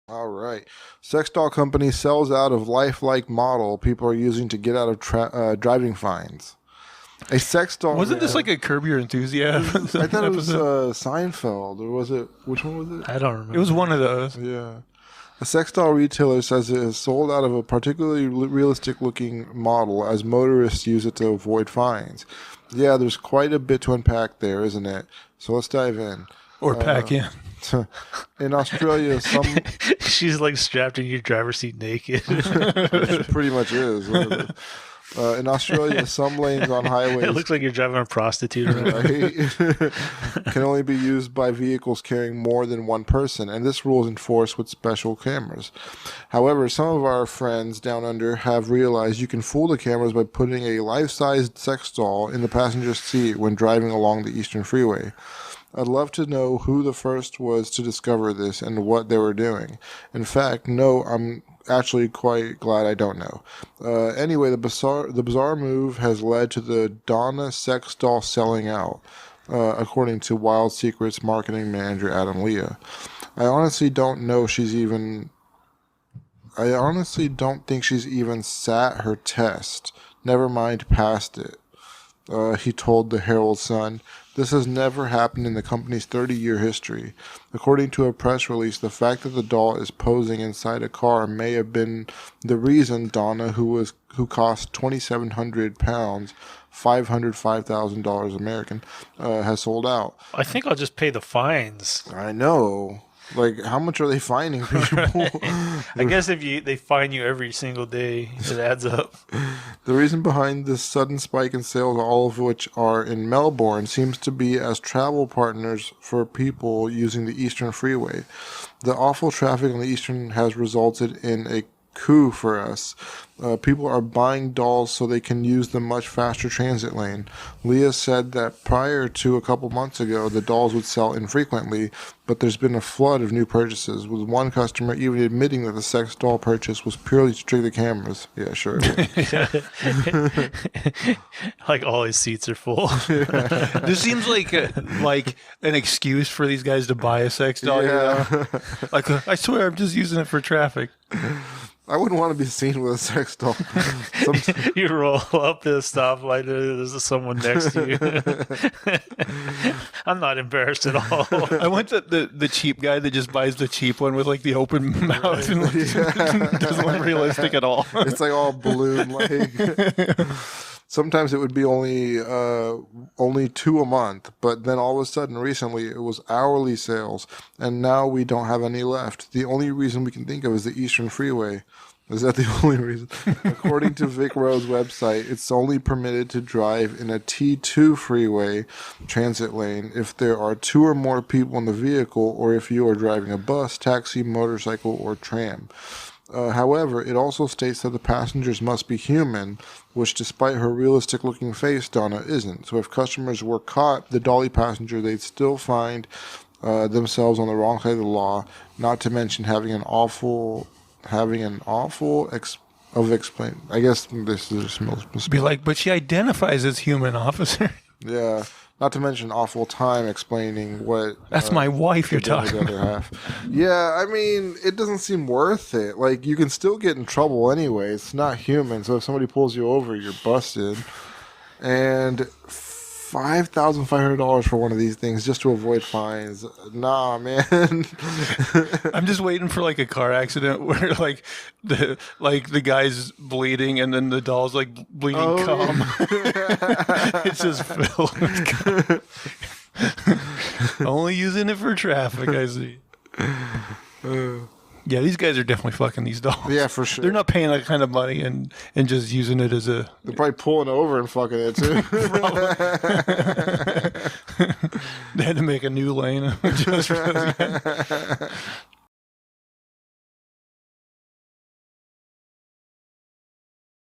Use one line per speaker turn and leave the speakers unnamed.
All right. Sex doll company sells out of lifelike model people are using to get out of driving fines. A sex doll.
Wasn't this
Yeah.
like a Curb Your Enthusiasm
I thought it was
episode?
Seinfeld, or was it? Which one was it?
I don't
It was
remember.
one of those.
Yeah. A sex doll retailer says it is sold out of a particularly realistic looking model as motorists use it to avoid fines. Yeah, there's quite a bit to unpack there, isn't it? So let's dive in.
Or pack in.
In Australia, some
She's like strapped in your driver's seat naked.
it pretty much is. In Australia, some lanes on
It
highways
looks like you're driving a prostitute around.
right, can only be used by vehicles carrying more than one person, and this rule is enforced with special cameras. However, some of our friends down under have realized you can fool the cameras by putting a life-sized sex doll in the passenger seat when driving along the Eastern Freeway. I'd love to know who the first was to discover this and what they were doing. In fact, no, I'm actually quite glad I don't know. Anyway, the bizarre move has led to the Donna sex doll selling out, according to Wild Secrets marketing manager Adam Leah. I honestly don't know she's even. I honestly don't think she's even sat her test. Never mind passed it. He told the Herald Sun. This has never happened in the company's 30-year history. According to a press release, the fact that the doll is posing inside a car may have been the reason Donna, who cost £2,700, $505,000 American, has sold out.
I think I'll just pay the fines.
I know. Like, how much are they fining people?
I guess if they fine you every single day, it adds up.
The reason behind this sudden spike in sales, all of which are in Melbourne, seems to be as travel partners for people using the Eastern Freeway. The awful traffic on the Eastern has resulted in a coup for us. People are buying dolls so they can use the much faster transit lane. Leah said that prior to a couple months ago, the dolls would sell infrequently, but there's been a flood of new purchases, with one customer even admitting that the sex doll purchase was purely to trick the cameras. Yeah, sure.
Like all his seats are full.
This seems like an excuse for these guys to buy a sex doll.
Yeah.
You know? Like, I swear I'm just using it for traffic.
I wouldn't want to be seen with a sex doll. Some-
You roll up to the stoplight, there's someone next to you. I'm not embarrassed at all.
I want the cheap guy that just buys the cheap one with like the open mouth and doesn't look realistic at all.
It's like all balloon like. Sometimes it would be only two a month, but then all of a sudden recently it was hourly sales, and now we don't have any left. The only reason we can think of is the Eastern Freeway. Is that the only reason? According to Vic Road's website, it's only permitted to drive in a T2 freeway transit lane if there are two or more people in the vehicle, or if you are driving a bus, taxi, motorcycle, or tram. However, it also states that the passengers must be human, which despite her realistic-looking face, Donna isn't. So if customers were caught, the dolly passenger, they'd still find themselves on the wrong side of the law, not to mention having an awful explain. I guess this is
Be like, but she identifies as human, officer.
yeah. Not to mention awful time explaining what.
That's my wife you're
did with
talking
the
about.
other half. Yeah, I mean, it doesn't seem worth it. Like, you can still get in trouble anyway. It's not human. So if somebody pulls you over, you're busted. And $5,500 for one of these things just to avoid fines. Nah, man.
I'm just waiting for like a car accident where the guy's bleeding and then the doll's like bleeding cum. It's just filled with cum. Only using it for traffic, I see. Yeah, these guys are definitely fucking these dolls.
Yeah, for sure.
They're not paying that kind of money and just using it as a.
They're probably pulling over and fucking it too.
They had to make a new lane just for those guys.